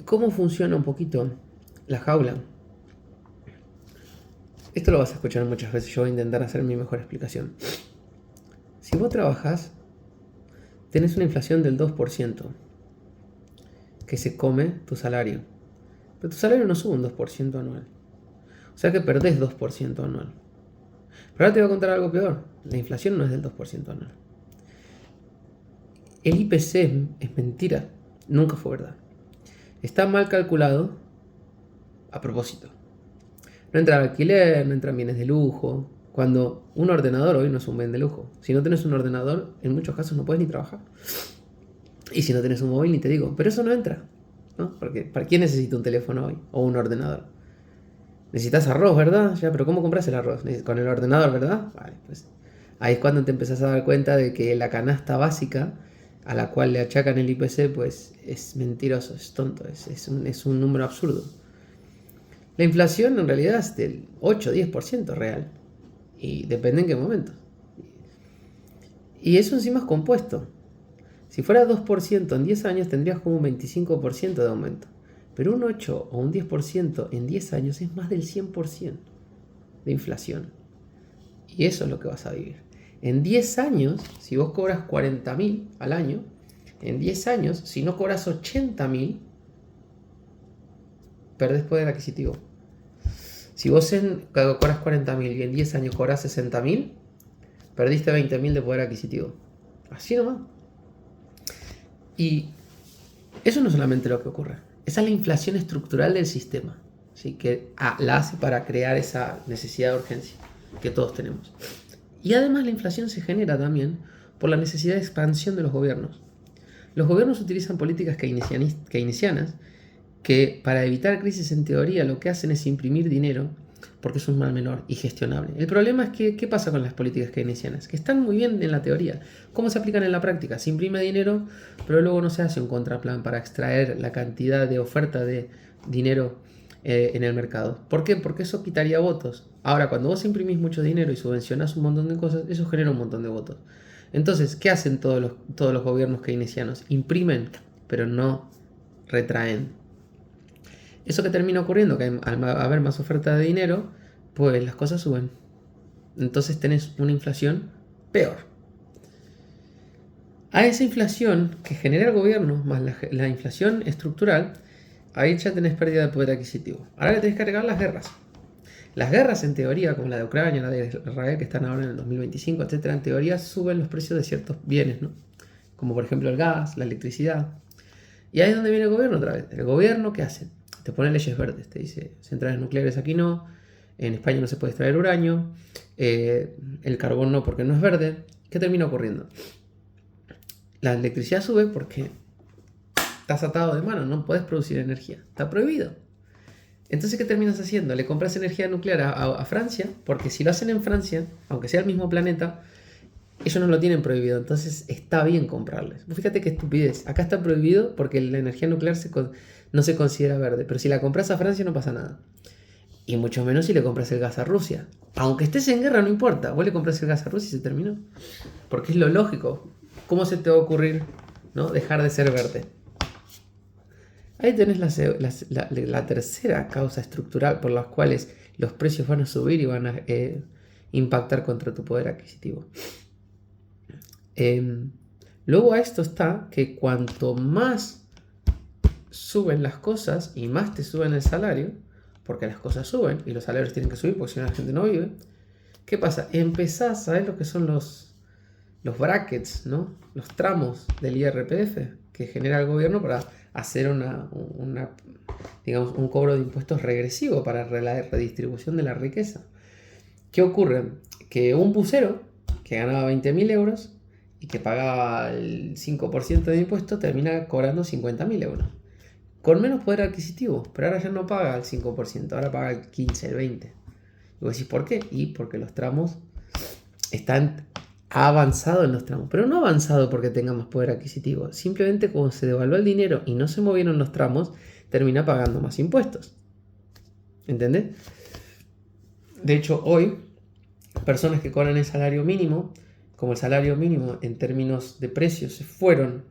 ¿Cómo funciona un poquito la jaula? Esto lo vas a escuchar muchas veces, yo voy a intentar hacer mi mejor explicación. Si vos trabajás, tenés una inflación del 2% que se come tu salario. Pero tu salario no sube un 2% anual. O sea que perdés 2% anual. Pero ahora te voy a contar algo peor. La inflación no es del 2% anual. El IPC es mentira. Nunca fue verdad. Está mal calculado a propósito. No entra alquiler, no entran bienes de lujo. Cuando un ordenador hoy no es un bien de lujo. Si no tenés un ordenador, en muchos casos no puedes ni trabajar. Y si no tenés un móvil, ni te digo. Pero eso no entra, ¿no? Porque ¿para quién necesita un teléfono hoy? O un ordenador. Necesitas arroz, ¿verdad? Ya, pero ¿cómo compras el arroz? Con el ordenador, ¿verdad? Vale, pues ahí es cuando te empezás a dar cuenta de que la canasta básica a la cual le achacan el IPC, pues es mentiroso, es tonto, es un número absurdo. La inflación en realidad es del 8-10% real. Y depende en qué momento. Y eso encima es compuesto. Si fuera 2% en 10 años tendrías como un 25% de aumento. Pero un 8 o un 10% en 10 años es más del 100% de inflación. Y eso es lo que vas a vivir. En 10 años, si vos cobras 40.000 al año, en 10 años, si no cobras 80.000, perdés poder adquisitivo. Si vos cobras 40.000 y en 10 años cobras 60.000, perdiste 20.000 de poder adquisitivo. Así nomás. Y eso no es solamente lo que ocurre. Esa es la inflación estructural del sistema, ¿sí? Que la hace para crear esa necesidad de urgencia que todos tenemos. Y además la inflación se genera también por la necesidad de expansión de los gobiernos. Los gobiernos utilizan políticas keynesianas que para evitar crisis en teoría lo que hacen es imprimir dinero porque es un mal menor y gestionable. El problema es que, ¿qué pasa con las políticas keynesianas? Que están muy bien en la teoría. ¿Cómo se aplican en la práctica? Se imprime dinero, pero luego no se hace un contraplan para extraer la cantidad de oferta de dinero en el mercado. ¿Por qué? Porque eso quitaría votos. Ahora, cuando vos imprimís mucho dinero y subvencionás un montón de cosas, eso genera un montón de votos. Entonces, ¿qué hacen todos los gobiernos keynesianos? Imprimen, pero no retraen. Eso que termina ocurriendo, que al haber más oferta de dinero, pues las cosas suben. Entonces tenés una inflación peor. A esa inflación que genera el gobierno, más la inflación estructural, ahí ya tenés pérdida de poder adquisitivo. Ahora le tenés que agregar las guerras. Las guerras, en teoría, como la de Ucrania, la de Israel, que están ahora en el 2025, etc., en teoría suben los precios de ciertos bienes, ¿no? Como por ejemplo el gas, la electricidad. Y ahí es donde viene el gobierno otra vez. El gobierno, ¿qué hace? Te pone leyes verdes, te dice, centrales nucleares aquí no, en España no se puede extraer uranio, el carbón no porque no es verde. ¿Qué termina ocurriendo? La electricidad sube porque estás atado de mano, no puedes producir energía, está prohibido. Entonces, ¿qué terminas haciendo? Le compras energía nuclear a Francia, porque si lo hacen en Francia, aunque sea el mismo planeta, ellos no lo tienen prohibido, entonces está bien comprarles. Fíjate qué estupidez. Acá está prohibido porque la energía nuclear no se considera verde, pero si la compras a Francia no pasa nada. Y mucho menos si le compras el gas a Rusia. Aunque estés en guerra, no importa. Vos le compras el gas a Rusia y se terminó. Porque es lo lógico. ¿Cómo se te va a ocurrir, ¿no?, dejar de ser verde? Ahí tenés la tercera causa estructural por las cuales los precios van a subir y van a impactar contra tu poder adquisitivo. Luego a esto está que cuanto más suben las cosas y más te suben el salario, porque las cosas suben y los salarios tienen que subir porque si no la gente no vive, ¿qué pasa? Empezás a ver lo que son los brackets, ¿no? Los tramos del IRPF que genera el gobierno para hacer digamos, un cobro de impuestos regresivo para la redistribución de la riqueza. ¿Qué ocurre? Que un bucero que ganaba 20.000 euros y que pagaba el 5% de impuestos termina cobrando 50.000 euros. Con menos poder adquisitivo, pero ahora ya no paga el 5%, ahora paga el 15, el 20%. Y vos decís, ¿por qué? Y porque los tramos ha avanzado en los tramos, pero no ha avanzado porque tenga más poder adquisitivo. Simplemente como se devaluó el dinero y no se movieron los tramos, termina pagando más impuestos. ¿Entendés? De hecho, hoy, personas que cobran el salario mínimo, como el salario mínimo en términos de precios se fueron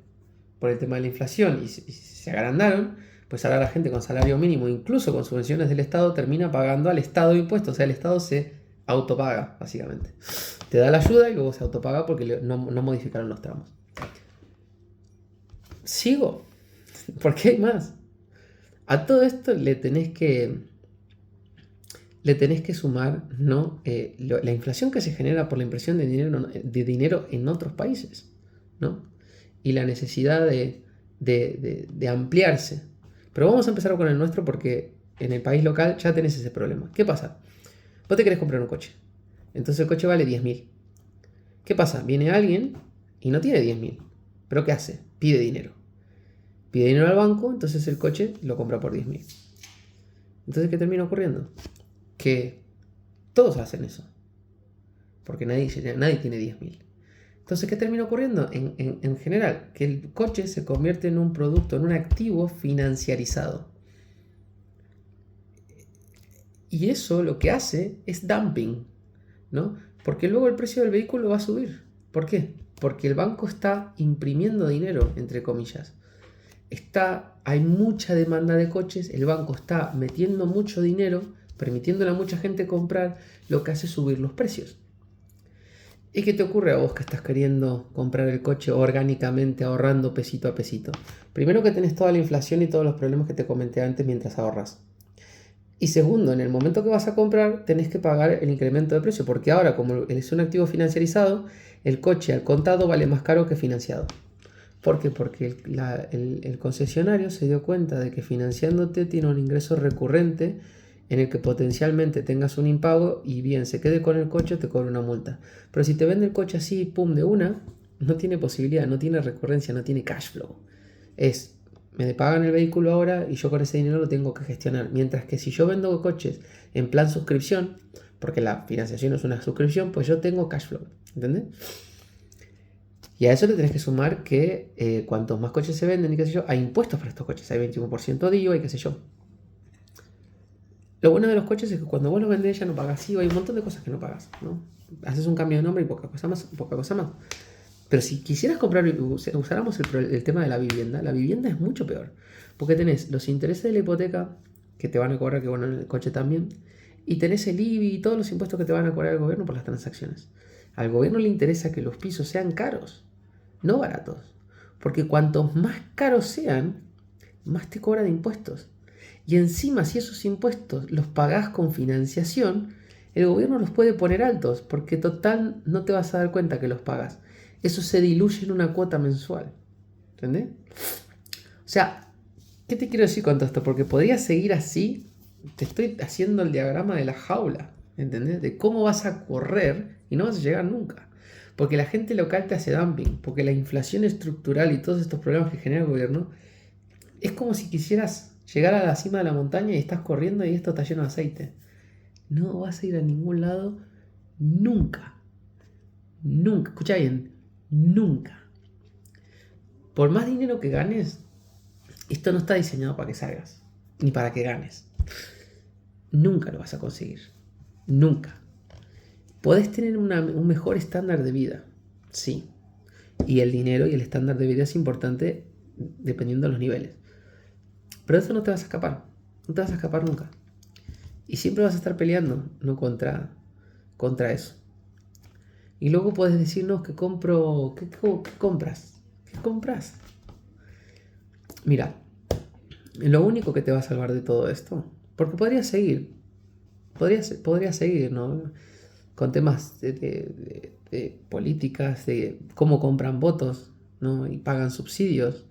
por el tema de la inflación y se agrandaron, Pues ahora la gente con salario mínimo, incluso con subvenciones del Estado, termina pagando al Estado impuestos. O sea, el Estado se autopaga, básicamente. Te da la ayuda y luego se autopaga porque no modificaron los tramos. Sigo, porque hay más. A todo esto le tenés que sumar, ¿no? La inflación que se genera por la impresión de dinero en otros países, ¿no? Y la necesidad de ampliarse. Pero vamos a empezar con el nuestro porque en el país local ya tenés ese problema. ¿Qué pasa? Vos te querés comprar un coche. Entonces el coche vale 10.000. ¿Qué pasa? Viene alguien y no tiene 10.000. ¿Pero qué hace? Pide dinero. Pide dinero al banco, entonces el coche lo compra por 10.000. Entonces, ¿qué termina ocurriendo? Que todos hacen eso. Porque nadie tiene 10.000. Entonces, ¿qué termina ocurriendo? En general, que el coche se convierte en un producto, en un activo financiarizado. Y eso lo que hace es dumping, ¿no? Porque luego el precio del vehículo va a subir. ¿Por qué? Porque el banco está imprimiendo dinero, entre comillas. Hay mucha demanda de coches, el banco está metiendo mucho dinero, permitiéndole a mucha gente comprar, lo que hace subir los precios. ¿Y qué te ocurre a vos que estás queriendo comprar el coche orgánicamente, ahorrando pesito a pesito? Primero, que tenés toda la inflación y todos los problemas que te comenté antes mientras ahorras. Y segundo, en el momento que vas a comprar, tenés que pagar el incremento de precio, porque ahora, como es un activo financiarizado, el coche al contado vale más caro que financiado. ¿Por qué? Porque el concesionario se dio cuenta de que financiándote tiene un ingreso recurrente en el que potencialmente tengas un impago y bien se quede con el coche o te cobra una multa. Pero si te vende el coche así, pum, de una, no tiene posibilidad, no tiene recurrencia, no tiene cash flow. Me pagan el vehículo ahora y yo con ese dinero lo tengo que gestionar. Mientras que si yo vendo coches en plan suscripción, porque la financiación es una suscripción, pues yo tengo cash flow. ¿Entendés? Y a eso le tenés que sumar que cuantos más coches se venden y qué sé yo, hay impuestos para estos coches. Hay 21% de IVA y qué sé yo. Lo bueno de los coches es que cuando vos los vendés ya no pagás IVA, hay un montón de cosas que no pagás, ¿no? Haces un cambio de nombre y poca cosa más. Pero si quisieras comprar, usáramos el tema de la vivienda es mucho peor. Porque tenés los intereses de la hipoteca que te van a cobrar, que bueno, en el coche también, y tenés el IBI y todos los impuestos que te van a cobrar el gobierno por las transacciones. Al gobierno le interesa que los pisos sean caros, no baratos. Porque cuantos más caros sean, más te cobra de impuestos. Y encima, si esos impuestos los pagás con financiación, el gobierno los puede poner altos, porque total no te vas a dar cuenta que los pagas. Eso se diluye en una cuota mensual. ¿Entendés? O sea, ¿qué te quiero decir con todo esto? Porque podría seguir así. Te estoy haciendo el diagrama de la jaula. ¿Entendés? De cómo vas a correr y no vas a llegar nunca. Porque la gente local te hace dumping. Porque la inflación estructural y todos estos problemas que genera el gobierno es como si quisieras llegar a la cima de la montaña y estás corriendo y esto está lleno de aceite. No vas a ir a ningún lado nunca. Nunca. Escucha bien. Nunca. Por más dinero que ganes, esto no está diseñado para que salgas. Ni para que ganes. Nunca lo vas a conseguir. Nunca. Podés tener un mejor estándar de vida. Sí. Y el dinero y el estándar de vida es importante dependiendo de los niveles. Pero eso no te vas a escapar. No te vas a escapar nunca. Y siempre vas a estar peleando, no contra eso. Y luego puedes decirnos que compro. ¿Qué compras? ¿Qué compras? Mira, lo único que te va a salvar de todo esto, porque podría seguir, ¿no? Con temas de políticas, de cómo compran votos, ¿no? Y pagan subsidios.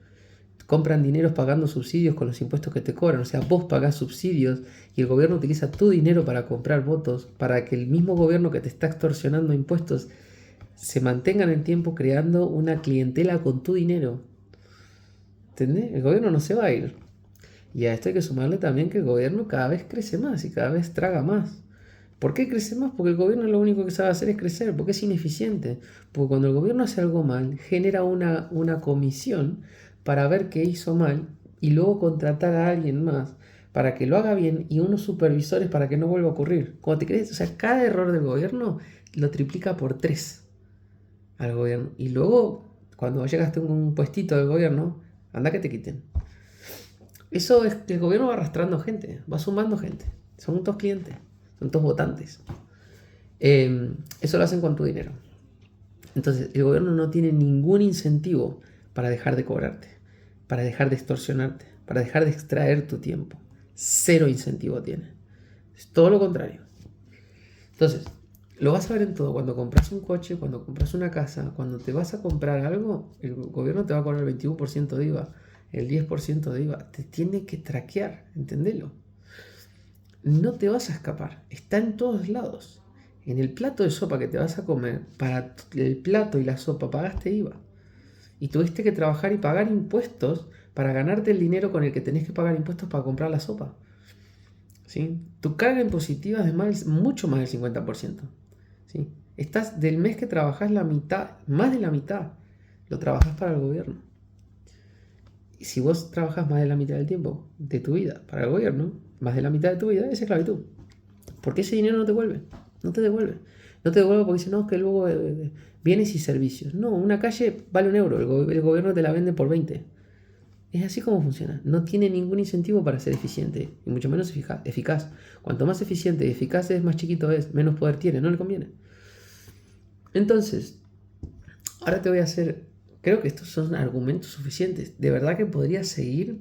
Compran dinero pagando subsidios con los impuestos que te cobran. O sea, vos pagás subsidios y el gobierno utiliza tu dinero para comprar votos, para que el mismo gobierno que te está extorsionando impuestos se mantenga en el tiempo creando una clientela con tu dinero. ¿Entendés? El gobierno no se va a ir. Y a esto hay que sumarle también que el gobierno cada vez crece más y cada vez traga más. ¿Por qué crece más? Porque el gobierno lo único que sabe hacer es crecer, porque es ineficiente. Porque cuando el gobierno hace algo mal, genera una comisión para ver qué hizo mal y luego contratar a alguien más para que lo haga bien y unos supervisores para que no vuelva a ocurrir. Cuando te crees, o sea, cada error del gobierno lo triplica por 3 al gobierno. Y luego, cuando llegaste a un puestito del gobierno, anda que te quiten. Eso es que el gobierno va arrastrando gente, va sumando gente. Son todos clientes, son todos votantes. Eso lo hacen con tu dinero. Entonces, el gobierno no tiene ningún incentivo para dejar de cobrarte, para dejar de extorsionarte, para dejar de extraer tu tiempo. Cero incentivo tiene. Es todo lo contrario. Entonces, lo vas a ver en todo. Cuando compras un coche, cuando compras una casa, cuando te vas a comprar algo, el gobierno te va a cobrar el 21% de IVA, el 10% de IVA. Te tiene que traquear, entendelo. No te vas a escapar. Está en todos lados. En el plato de sopa que te vas a comer, para el plato y la sopa pagaste IVA. Y tuviste que trabajar y pagar impuestos para ganarte el dinero con el que tenés que pagar impuestos para comprar la sopa. ¿Sí? Tu carga impositiva es mucho más del 50%. ¿Sí? Estás del mes que trabajas la mitad, más de la mitad, lo trabajas para el gobierno. Y si vos trabajas más de la mitad del tiempo de tu vida para el gobierno, más de la mitad de tu vida es esclavitud. Porque ese dinero no te vuelve. No te devuelve. No te devuelve porque dice, no, que luego bienes y servicios. No, una calle vale €1, el gobierno te la vende por 20. Es así como funciona. No tiene ningún incentivo para ser eficiente, y mucho menos eficaz. Cuanto más eficiente y eficaz es, más chiquito es, menos poder tiene, no le conviene. Entonces, ahora te voy a hacer, creo que estos son argumentos suficientes. De verdad que podría seguir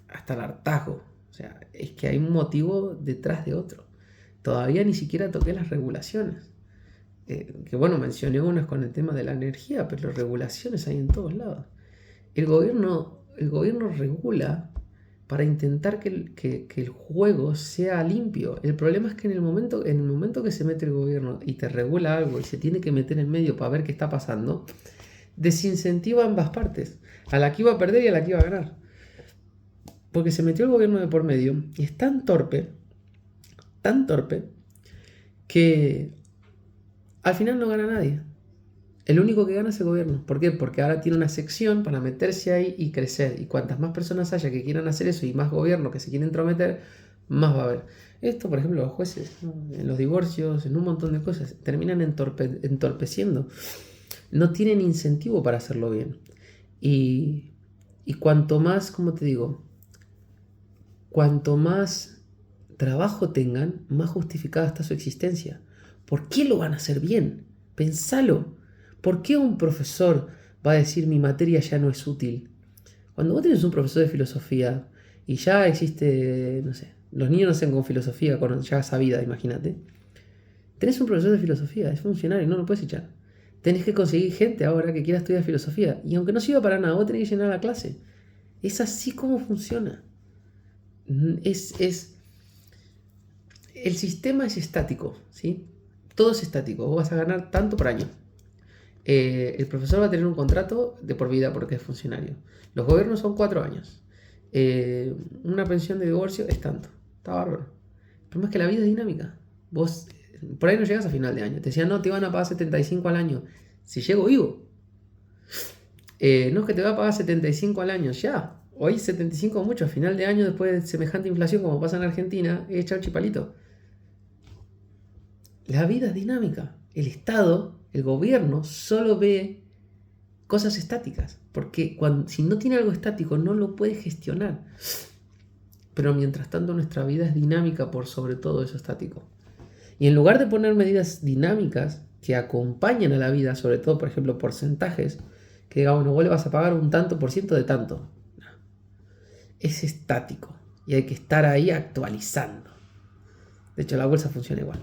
hasta el hartazgo. O sea, es que hay un motivo detrás de otro. Todavía ni siquiera toqué las regulaciones. Que bueno, mencioné unas con el tema de la energía, pero las regulaciones hay en todos lados. El gobierno regula para intentar que el juego sea limpio. El problema es que en el momento que se mete el gobierno y te regula algo y se tiene que meter en medio para ver qué está pasando, desincentiva a ambas partes, a la que iba a perder y a la que iba a ganar. Porque se metió el gobierno de por medio y es tan torpe, que al final no gana nadie. El único que gana es el gobierno. ¿Por qué? Porque ahora tiene una sección para meterse ahí y crecer. Y cuantas más personas haya que quieran hacer eso y más gobierno que se quieren entrometer, más va a haber. Esto, por ejemplo, los jueces, ¿no? En los divorcios, en un montón de cosas, terminan entorpeciendo. No tienen incentivo para hacerlo bien. Y cuanto más, como te digo, cuanto más trabajo tengan, más justificada está su existencia. ¿Por qué lo van a hacer bien? Pensalo. ¿Por qué un profesor va a decir mi materia ya no es útil? Cuando vos tenés un profesor de filosofía y ya existe, no sé, los niños nacen con filosofía, con ya sabida, imagínate. Tenés un profesor de filosofía, es funcionario, no lo puedes echar. Tenés que conseguir gente ahora que quiera estudiar filosofía. Y aunque no sirva para nada, vos tenés que llenar la clase. Es así como funciona. El sistema es estático, ¿sí? Todo es estático. Vos vas a ganar tanto por año. El profesor va a tener un contrato de por vida porque es funcionario. Los gobiernos son 4 años. Una pensión de divorcio es tanto. Está bárbaro. El problema es que la vida es dinámica. Vos por ahí no llegas a final de año. Te decían, no, te van a pagar 75 al año. Si llego vivo. No es que te va a pagar 75 al año. Ya. Hoy 75 es mucho. A final de año, después de semejante inflación como pasa en Argentina, es echar chipalito. La vida es dinámica. El Estado, el gobierno, solo ve cosas estáticas. Porque si no tiene algo estático, no lo puede gestionar. Pero mientras tanto, nuestra vida es dinámica por sobre todo eso estático. Y en lugar de poner medidas dinámicas que acompañen a la vida, sobre todo, por ejemplo, porcentajes, que diga, bueno, vos le vas a pagar un tanto por ciento de tanto. No. Es estático. Y hay que estar ahí actualizando. De hecho, la bolsa funciona igual.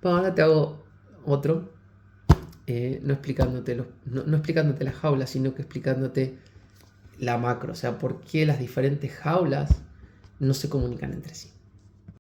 Bueno, ahora te hago otro, no explicándote la jaula, sino que explicándote la macro, o sea, por qué las diferentes jaulas no se comunican entre sí.